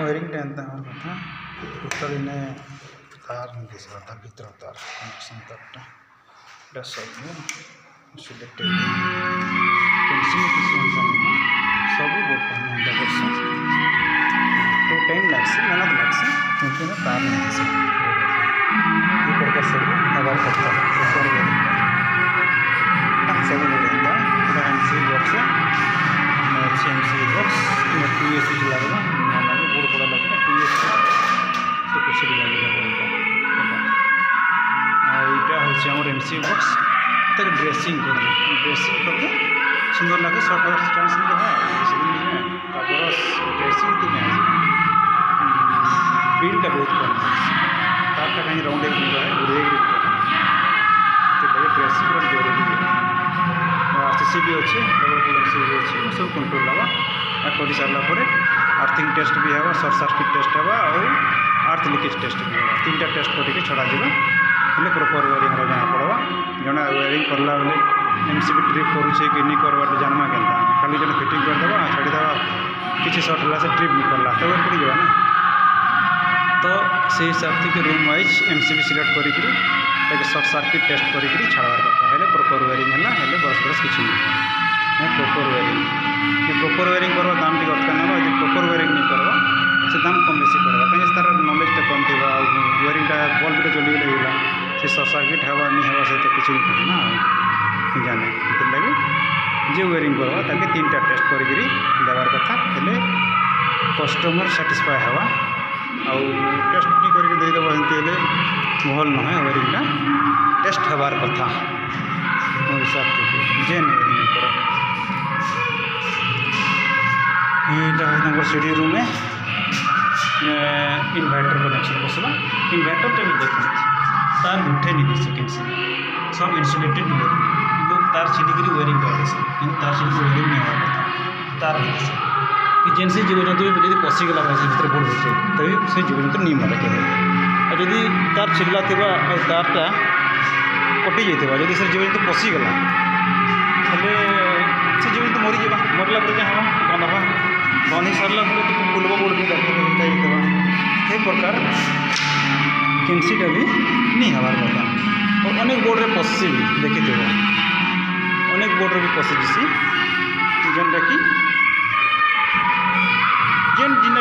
ওয়ারিংটা এনতা আমার কথা টোটাল ইনে তার দিছে তার ভিতর তার কানেকশন তারটা এটা সব সিলেক্টেড কেনসি কিছু এনতা সবু বোর্ড এনতা করছে তো টাইম লাগছে মেহনত লাগছে কিন্তু না তার দিছে এই প্রকার সব ব্যবহার করতে হবে সবু বোর্ড এনতা এটা এমসি বক্স এমসি বক্স এটা 2 এসি লাগবে বড় বড় লাগে না 2 এসি সে কিছু লাগে আর এটা হচ্ছে আমার এমসি বক্স তাকে ড্রেসিং করবো ড্রেসিং করলে সুন্দর লাগে শর্ট স্ট্যান্ড সুন্দর হয় তারপর ড্রেসিং দিনে বিলটা বহুত কম তারটা কাহিনী রাউন্ডে ঘুরে ঘুরে ড্রেসিং করে জরুরি आरसीबी अच्छे डबल एमसीबी अच्छे सब कंट्रोल हवा कर सारा पर आर्थिंग टेस्ट भी हवा सर्ट सर्किट टेस्ट हवा और आर्थ लिकेज टेस्ट भी हवा 3टा टेस्ट करके छड़ा जाए हेल्ले प्रॉपर वायरिंग जना पड़वा जड़े वायरिंग करला बेले एमसीबी ट्रिप करुचे कि नहीं करवा जानमा के खाली जन फिटिंग करदेवा छाड़ीदेवा किसी सर्ट है से ट्रिप नहीं करला तब पड़ जाए ना तो से हिसाब से रूम वाइज एमसीबी सिलेक्ट करी सर्ट सर्किट टेस्ट करी छाड़वार कथा हेल्ले प्रॉपर वायरिंग है हेल्ले बरस बरस किसी नहीं प्रॉपर वायरिंग प्रॉपर वायरिंग करवा दाम टी अधिका ना जो प्रॉपर वायरिंग नहीं करवा से दाम कम बेसी करवा कहीं तार नॉलेजटा कम थी वायरिंगटा बल्ब जल्दी लगेगा से सर्ट सर्किट हवा नहीं हवा से तो किसी नहीं ना जाने लगे जे वायरिंग करवा ताकि 3टा टेस्ट करी देवार कथा हेल्ले कस्टमर साटिस्फाई हवा आउ टेस्ट नहीं करके देदेव एमती भल ना वायरिंगटा टेस्ट हबार कथा मो हिसाब से जेन वायरिंग कर यहाँ सीढ़ी रूम में इन्वर्टर कनेक्शन बसला इन्वर्टर भी देखते तार उठे नहीं दिसे कैसे सब इंसुलेटेड लोग तार छिड़िकी वायरिंग कर तार छिड़की वायरिंग नहीं हवा कथा तार दिसे कि जेन से जीव जंतु भी पशिगला भर बोर्ड भितर तभी से जीव जंतु नहीं मारे के जदि तार छिड़ला थी तारटा कटि जाइए जदि से जीव जंतु पशिगला हेल्ले से जीव जंतु मरीजा मरला पर हाँ बंद हवा बंद हो सारा फुलब बोर्ड भी जाइए ये प्रकार केनसीटा भी नहीं हबार कथा और अनेक बोर्ड में पशि भी देखी थे अनेक बोर्ड भी पशि जेनटा कि जेन जिन